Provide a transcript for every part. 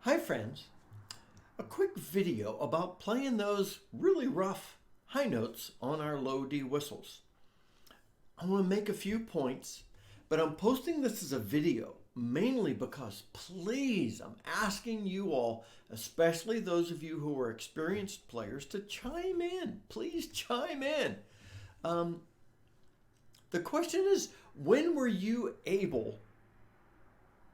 Hi friends, a quick video about playing those really rough high notes on our low D whistles. I want to make a few points, but I'm posting this as a video mainly because please, I'm asking you all, especially those of you who are experienced players, to chime in. Please chime in. The question is, when were you able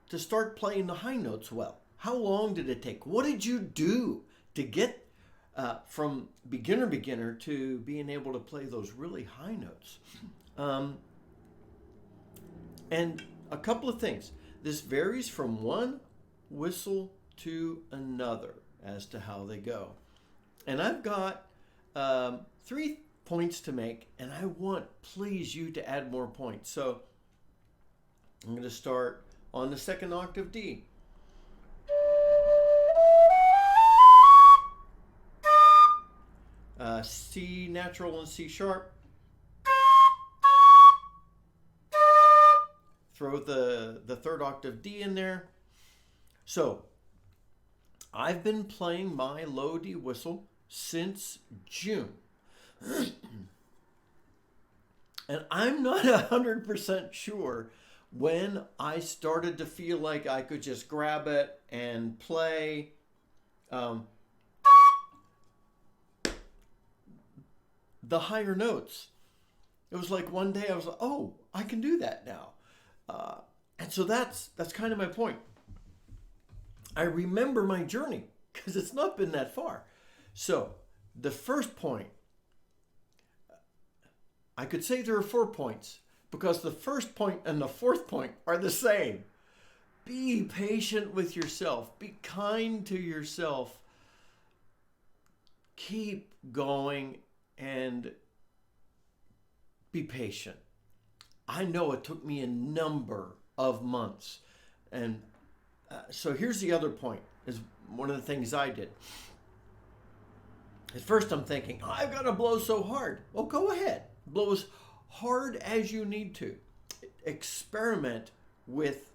to start playing the high notes well? How long did it take? What did you do to get from beginner to being able to play those really high notes? And a couple of things. This varies from one whistle to another as to how they go. And I've got 3 points to make, and I want, please, you to add more points. So I'm going to start on the second octave D. C natural and C sharp. Throw the third octave D in there. So I've been playing my low D whistle since June. And I'm not 100% sure when I started to feel like I could just grab it and play the higher notes. It was like one day I was like, oh, I can do that now. And so that's kind of my point. I remember my journey because it's not been that far. So the first point, I could say there are 4 points because the first point and the fourth point are the same. Be patient with yourself. Be kind to yourself. Keep going and be patient. I know it took me a number of months. And so here's the other point, is one of the things I did. At first I'm thinking, oh, I've got to blow so hard. Well, go ahead. Blow as hard as you need to. Experiment with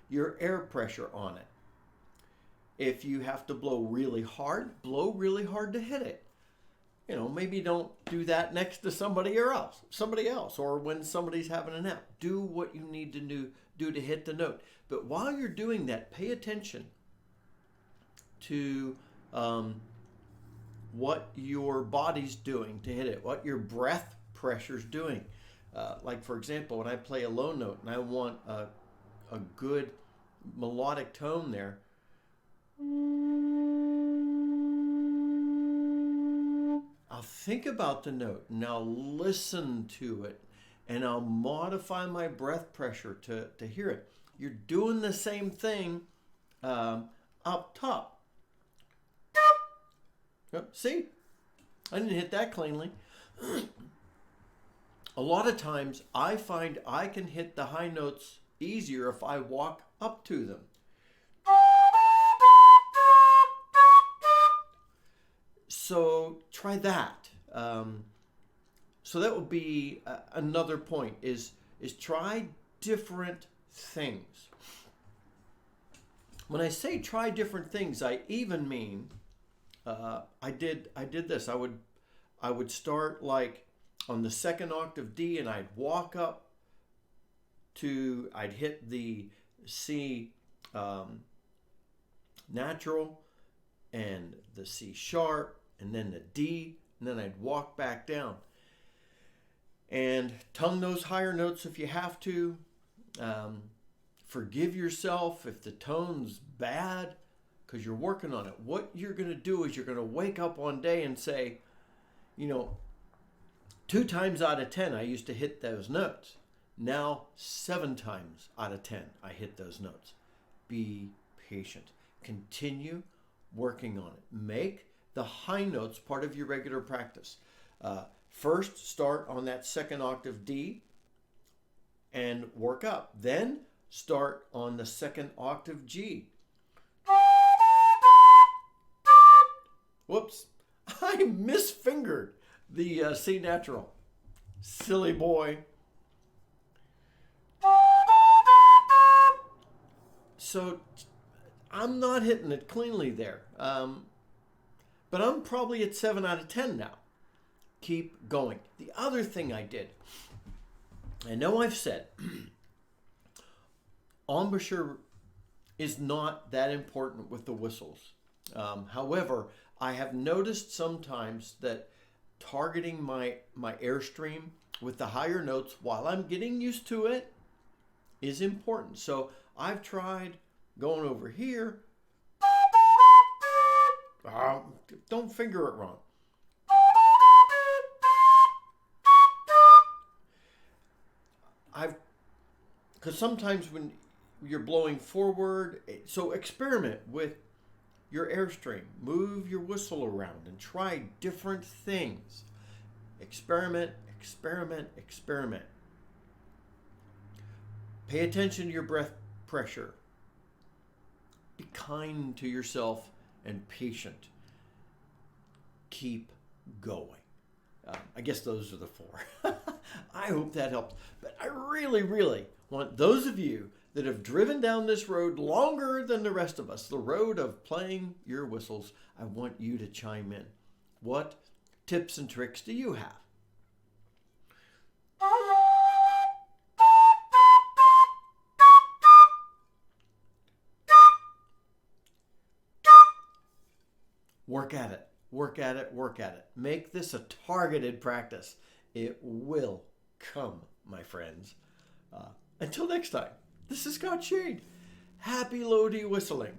your air pressure on it. If you have to blow really hard to hit it. You know, maybe don't do that next to somebody else, or when somebody's having a nap. Do what you need to do to hit the note. But while you're doing that, pay attention to what your body's doing to hit it, what your breath pressure's doing. Like, for example, when I play a low note and I want a good melodic tone there, I'll think about the note and I'll listen to it and I'll modify my breath pressure to hear it. You're doing the same thing up top. See? I didn't hit that cleanly. A lot of times I find I can hit the high notes easier if I walk up to them. So try that. So that would be another point, is try different things. When I say try different things, I even mean I did this. I would start like on the second octave D and I'd walk up to, I'd hit the C natural and the C sharp and then the D, and then I'd walk back down. And tongue those higher notes if you have to. Forgive yourself if the tone's bad, because you're working on it. What you're going to do is you're going to wake up one day and say, you know, 2 times out of 10 I used to hit those notes. Now 7 times out of 10 I hit those notes. Be patient. Continue working on it. Make the high notes part of your regular practice. First, start on that second octave D and work up. Then start on the second octave G. Whoops, I misfingered the C natural. Silly boy. So I'm not hitting it cleanly there. But I'm probably at 7 out of 10 now. Keep going. The other thing I did, I know I've said, embouchure is not that important with the whistles. However, I have noticed sometimes that targeting my airstream with the higher notes while I'm getting used to it is important. So I've tried going over here. Don't finger it wrong. Because sometimes when you're blowing forward, so experiment with your airstream. Move your whistle around and try different things. Experiment, experiment, experiment. Pay attention to your breath pressure. Be kind to yourself and patient. Keep going. I guess those are the 4. I hope that helped. But I really, really want those of you that have driven down this road longer than the rest of us, the road of playing your whistles, I want you to chime in. What tips and tricks do you have? Work at it. Work at it. Work at it. Make this a targeted practice. It will come, my friends. Until next time, this is Scott Shade. Happy Lodi whistling.